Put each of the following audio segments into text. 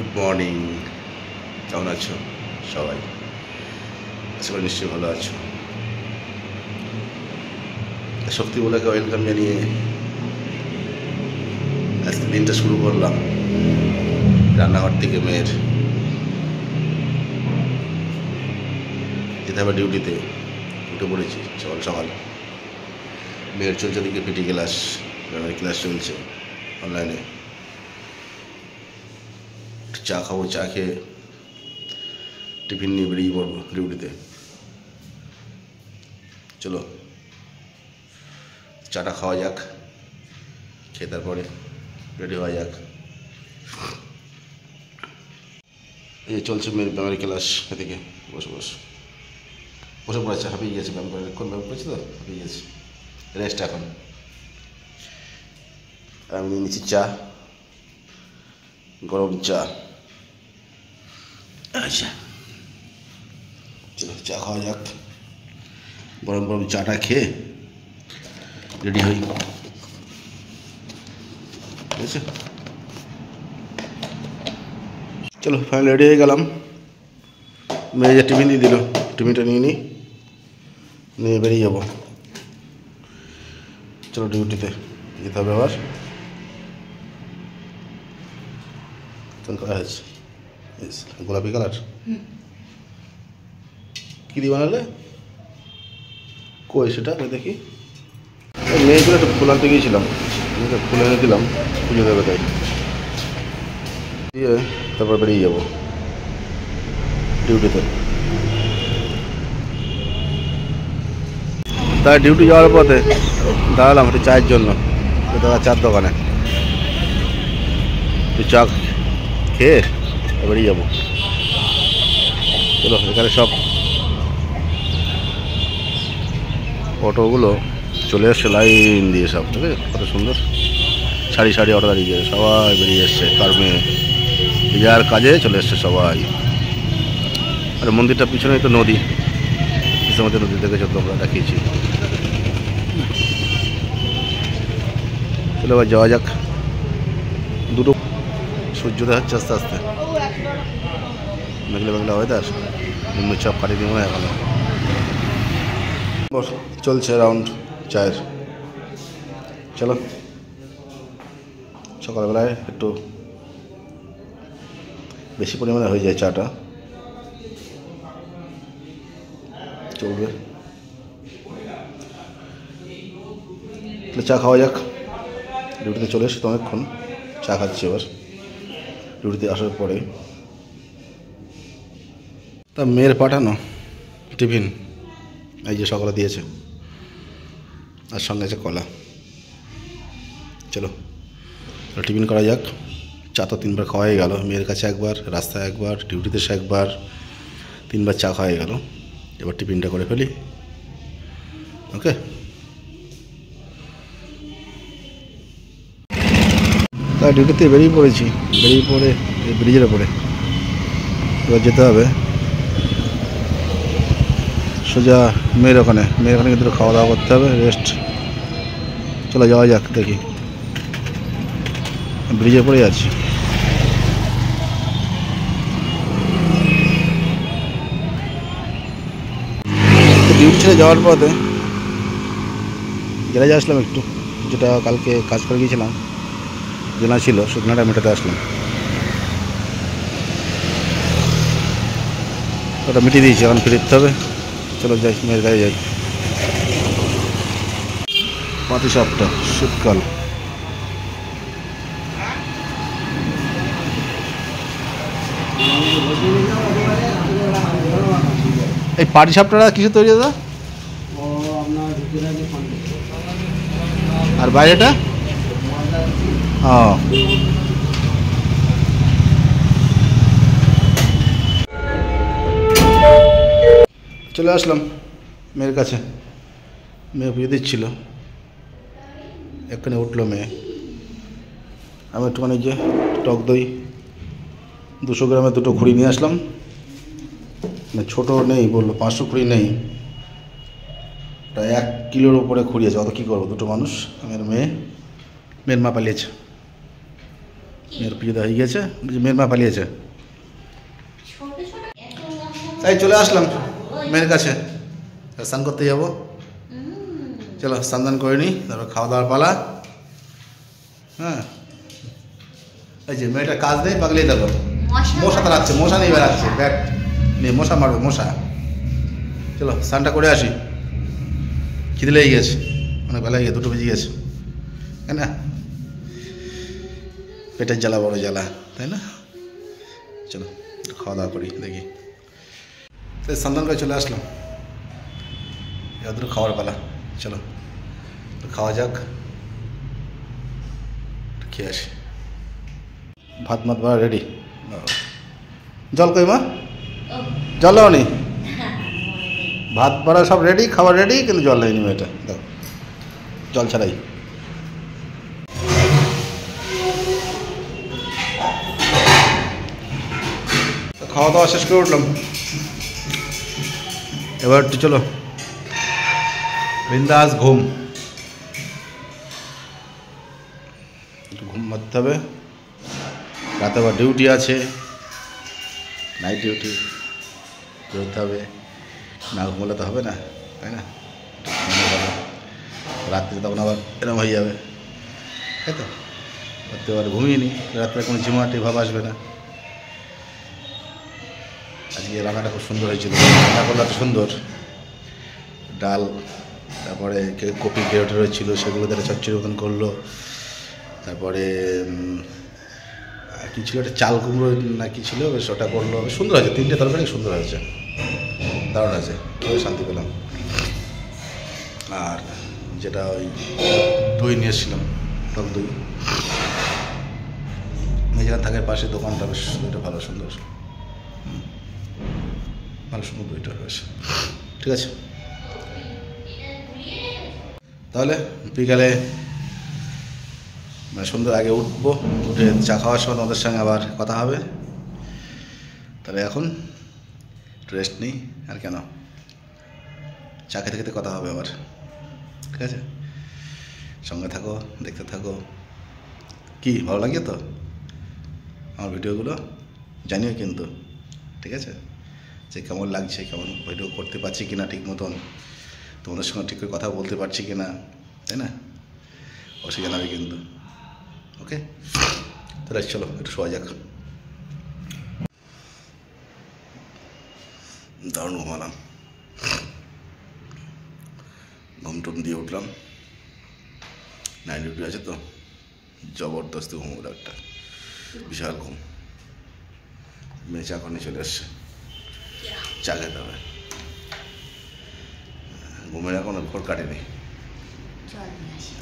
Good morning, কেমন আছো সবাই? আশা করি নিশ্চয়ই ভালো আছো। শক্তি বলাকে ওয়েলকাম জানিয়ে আজকে দিনটা শুরু করলাম রান্নাঘর থেকে। মেয়ের যেতে হবে ডিউটিতে, উঠে পড়েছি সকাল সকাল। মেয়ের চলছে দিকে পিটি ক্লাস, গ্রামের ক্লাস চলছে অনলাইনে। চা খাবো, চা খেয়ে টিফিন নিয়ে বেরিয়ে পড়বো ডিউটিতে। চলো চাটা খাওয়া যাক, খেয়ে তারপরে রেডি হওয়া যাক। এই চলছে মেয়ের ব্যায়ামের ক্লাস। এদিকে বসে পড়েছে, হাঁপিয়ে গেছে ব্যায়াম করে। কোন ব্যায়াম করেছে তো হাঁপিয়ে গেছে, রেস্ট এখন। আমি নিয়ে নিচ্ছি চা, গরম চা। আচ্ছা চলো চা খাওয়া যাক। গরম গরম চাটা খেয়ে রেডি হই, ঠিক আছে? চলো ফাইনাল রেডি হয়ে গেলাম। মেয়ে যে টিফিন দিয়ে দিল, টিফিনটা নিয়ে বেরিয়ে যাবো। চলো ডিউটিতে যেতে হবে আবার। হয়েছে গোলাপি কালার। কী দিয়ে বানালে? কই সেটা দেখি। মেয়েগুলো একটু ফুল আনতে গিয়েছিলাম, ফুল এনে দিলাম, পুজো দেবে তাই দিয়ে তারপর বেরিয়ে যাবো ডিউটিতে। তাই ডিউটি যাওয়ার পথে দাঁড়ালাম একটু চায়ের জন্য, দাদা চার দোকানে। একটু চা খেয়ে বেরিয়ে যাবো। চলো, এখানে সব অটোগুলো চলে এসছে লাইন দিয়ে সব, ঠিক আছে? কত সুন্দর সারি সারি অটো দাঁড়িয়ে গিয়ে সবাই বেরিয়ে এসছে কর্মে, যার কাজে চলে এসছে সবাই। আর মন্দিরটার পিছনেই তো নদী, মধ্যে নদী দেখেছো তোমরা, দেখিয়েছি। চলো এবার যাওয়া যাক। দুটো সূর্য দেখাচ্ছে আস্তে আস্তে, মেঘলা মেঘলা ওয়েদার, নিম্নচাপ কাটিয়ে দিয়ে মনে হয় এখন চলছে রাউন্ড চায়ের। চলো সকালবেলায় একটু বেশি পরিমাণে হয়ে যায় চাটা, চলবে। চা খাওয়া যাক। ডিউটিতে চলে এসে তো অনেকক্ষণ, চা খাচ্ছি এবার ডিউটিতে আসার পরে। তা মেয়ের পাঠানো টিফিন এই যে সকালে দিয়েছে, আর সঙ্গে আছে কলা। চলো টিফিন করা যাক। চা তো 3বার খাওয়াই গেল, মেয়ের কাছে একবার, রাস্তায় একবার, ডিউটিতে এসে একবার, 3বার চা খাওয়াই গেল। এবার টিফিনটা করে ফেলি, ওকে? তাই ডিউটিতে বেরিয়ে পড়েছি, বেরিয়ে পড়ে এই ব্রিজের ওপরে এবার যেতে হবে সোজা মেয়ের ওখানে কিন্তু খাওয়া দাওয়া করতে হবে, রেস্ট। চলো যাওয়া যাক, দেখি। ব্রিজে পড়ে যাচ্ছি। ডিউটি ছেড়ে যাওয়ার পথে গ্যারেজে আসলাম একটু, যেটা কালকে কাজ করে গিয়েছিলাম, জানা ছিল, শুকনাটা মেটাতে আসলাম। ওটা মিটিয়ে দিয়েছি, এখন ফিরতে হবে। চলো যাই, মেয়ের গায়ে যাই। পাটিসাপটা শীতকাল। এই পাটিসাপটা কিসে তৈরি দাদা? আর বাইরেটা? ও চলে আসলাম মেয়ের কাছে। মেয়ে পুজো দিচ্ছিল, এখানে উঠলো মেয়ে। আমি একটুখানি যে টক দই 200 গ্রামের 2টো খুঁড়ি নিয়ে আসলাম। ছোটো নেই বললো, 500 খুঁড়ি নেই, প্রায় 1 কিলোর উপরে খুঁড়ি আছে। অত কী করবো, 2টো মানুষ, আমার মেয়ের মা পালিয়েছে। মেয়ের পুজো হয়ে গেছে, মেয়ের মা পালিয়েছে, তাই চলে আসলাম মেয়ের কাছে। স্নান করতে যাবো, চলো স্নান দান করে নিই, তারপর খাওয়া দাওয়ার পালা। হ্যাঁ, এই যে মেয়েটা কাজ নেই, পাগলেই দেখো মশা তাড়াচ্ছে, মশা নিয়ে বেড়াচ্ছে, ব্যাট নিয়ে মশা মারবে মশা। চলো স্নানটা করে আসি, খিদে লেগে গেছে, অনেক বেলা গিয়ে 2টো বেজে গেছে, তাই না? পেটের জ্বালা বড় জ্বালা, তাই না? চলো খাওয়া দাওয়া করি দেখি। তাই স্নান করে চলে আসলাম, এবার খাওয়ার পালা। চলো খাওয়া যাক, খেয়ে আসি। ভাত মাত বাড়া রেডি। জল কই মা? জল নি, ভাত বাড়া সব রেডি, খাবার রেডি, কিন্তু জল নেয়নি মেয়েটা, দেখো জল ছাড়াই। খাওয়া দাওয়া শেষ করে উঠলাম, এবার চলো বিন্দাস ঘুম, একটু ঘুম মারতে হবে। রাতে আবার ডিউটি আছে, নাইট ডিউটি, বেরোতে হবে, না ঘুমোলে তো হবে না, তাই না? রাত্রে তখন আবার এরম হয়ে যাবে, তাই তো? রাত্রে আবার ঘুমিয়ে নি, রাত্রে কোনো ঝিমাটি ভাব আসবে না। আজকে রান্নাটা খুব সুন্দর হয়েছিল, রান্না করলে এত সুন্দর, ডাল, তারপরে কপি কেটে রয়েছিল সেগুলো তারা চচ্চড়ি মতন করলো, তারপরে কী ছিল একটা চাল কুমড়ো না কি ছিল, বেশ ওটা করলো, সুন্দর হয়েছে, 3টে তরকারি সুন্দর হয়েছে, দারুণ আছে, খুবই শান্তি পেলাম। আর যেটা ওই দই নিয়ে এসেছিলাম, টক দই, মেজার থাকার পাশে দোকানটা, বেশ দইটা ভালো সুন্দর, ভালো সুন্দর দইটা হয়েছে। ঠিক আছে, তাহলে বিকালে সন্ধ্যার আগে উঠবো, উঠে চা খাওয়ার সময় তোমাদের সঙ্গে আবার কথা হবে। তাহলে এখন রেস্ট নিই, আর কেন, চা খেতে খেতে কথা হবে আবার, ঠিক আছে? সঙ্গে থাকো, দেখতে থাকো। কি ভালো লাগে তো আমার ভিডিওগুলো, জানিও কিন্তু, ঠিক আছে? যে কেমন লাগছে, কেমন ভিডিও করতে পারছি কি না ঠিক মতন, তোমাদের সঙ্গে ঠিক করে কথা বলতে পারছি কি না, তাই না? অবশ্যই জানাবে কিন্তু, ওকে? তাহলে চলো একটু শোয়া যাক। দারুণ ঘুমালাম, ঘুম টুম দিয়ে উঠলাম, নাইট ডিউটি আছে তো, জবরদস্ত ঘুম, একটা বিশাল ঘুম। মেয়ে চা করে চলে আসছে, চা খেতে হবে, ঘুমের এখনো ভোর কাটেনি,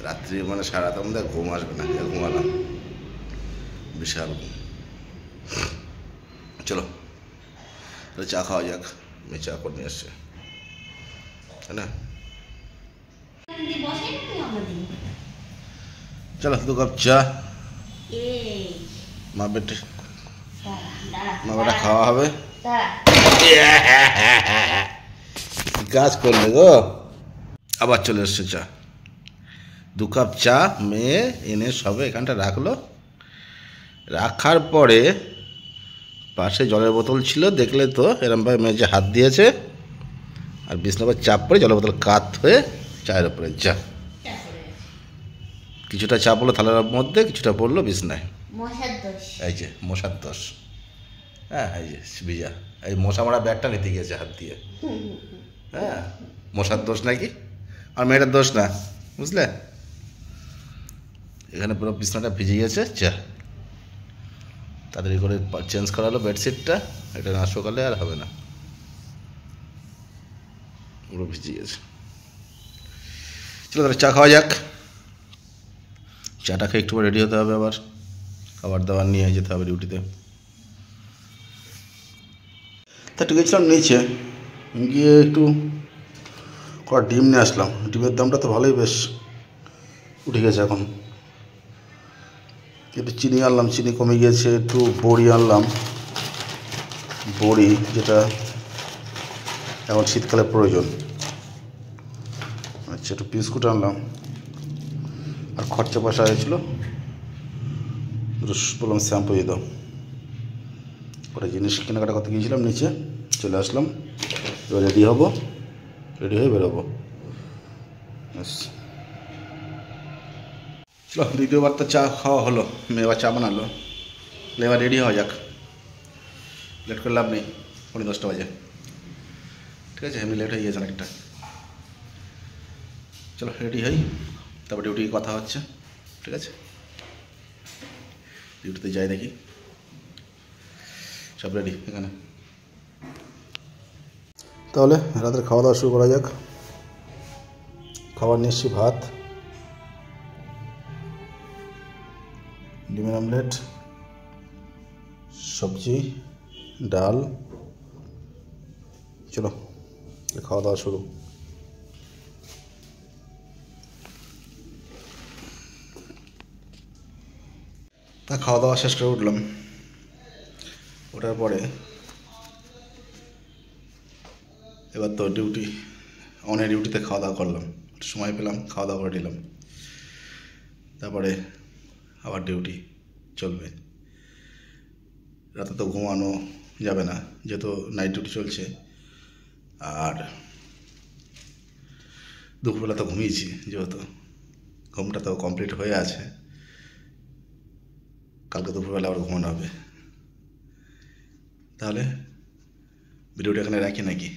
রাত্রি মানে সারা রাত আমাদের ঘুম আসবে না, ঘুমালাম, বিশাল ঘুম। চলো চা খাওয়া যাক, মেয়ে চা করে নিয়ে আসছে, তাই না? চলো 2 কাপ চা, মা বেটে খাওয়া হবে। কাজ করলে গো, আবার চলে এসছে চা, 2 কাপ চা মেয়ে এনে সবে এখানটা রাখলো, রাখার পরে পাশে জলের বোতল ছিল, দেখলে তো এরমভাবে মেয়ে যে হাত দিয়েছে, আর বিছনার চাপ পড়ে জলের বোতল কাত হয়ে চায়ের উপরে যা, কিছুটা চা পড়লো থালার মধ্যে, কিছুটা পড়লো বিছনায়, এই যে মশার দোষ। হ্যাঁ, এই যে ভিজা, এই মশা মারা ব্যাগটা নিতে গিয়েছে হাত দিয়ে, হ্যাঁ, মশার দোষ নাকি, আর মেয়েটার দোষ না, বুঝলে? এখানে পুরো বিছনাটা ভিজে গেছে, চা তাড়াতাড়ি করে চেঞ্জ করা হলো বেডশিটটা, এটা না সকালে আর হবে না, পুরো ভিজে গেছে। চলো তাহলে চা খাওয়া যাক, চাটা খেয়ে একটু রেডি হতে হবে, আবার খাবার দাবার নিয়ে যেতে হবে ডিউটিতে। তা একটু গেছিলাম নিচে, গিয়ে একটু কটা ডিম নিয়ে আসলাম, ডিমের দামটা তো ভালোই বেশ উঠে গেছে এখন। একটু চিনি আনলাম, চিনি কমে গিয়েছে, একটু বড়ি আনলাম, বড়ি যেটা এখন শীতকালে প্রয়োজন। আচ্ছা, একটু বিস্কুট আনলাম, আর খরচা পয়সা হয়েছিল বললাম শ্যাম্পু দিয়ে দাও। ওটা জিনিস কেনাকাটা করতে গিয়েছিলাম, নিচে চলে আসলাম, এবার রেডি হব, রেডি হয়ে বেরোবো। ব্যাস চলো, দ্বিতীয়বার তো চা খাওয়া হলো, মেয়ে এবার চা বানালো, এবার রেডি হওয়া যাক, লেট করে লাভ নেই, 10:30 বাজে, ঠিক আছে, এমনি লেট হয়ে গেছে অনেকটা। চলো রেডি হই, তারপর ডিউটি কথা হচ্ছে, ঠিক আছে, ডিউটিতে যাই, দেখি সব রেডি এখানে। তাহলে রাতের খাওয়া দাওয়া শুরু করা যাক। খাবার নিয়ে এসছি ভাত, ডিমের অমলেট, সবজি, ডাল। চলো খাওয়া দাওয়া শুরু। তা খাওয়া দাওয়া শেষ করে উঠলাম, ওঠার পরে এবার তো ডিউটি, অনের ডিউটিতে খাওয়া দাওয়া করলাম, সময় পেলাম খাওয়া দাওয়া করে নিলাম, তারপরে আবার ডিউটি চলবে। রাতে তো ঘুমানো যাবে না, যেহেতু নাইট ডিউটি চলছে, আর দুপুরবেলা তো ঘুমিয়েছি, যেহেতু ঘুমটা তো কমপ্লিট হয়ে আছে, কালকে দুপুরবেলা আবার ঘুমানো হবে। তাহলে ভিডিওটা এখানে রাখি নাকি?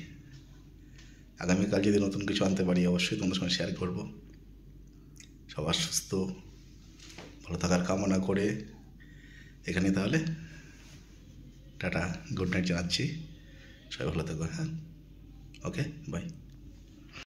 আগামীকাল যদি নতুন কিছু আনতে পারি অবশ্যই তোমাদের সঙ্গে শেয়ার করব। সবার সুস্থ ভালো থাকার কামনা করে এখানে তাহলে টাটা, গুড নাইট জানাচ্ছি, সবাই ভালো থাকবে। হ্যাঁ, ওকে, বাই।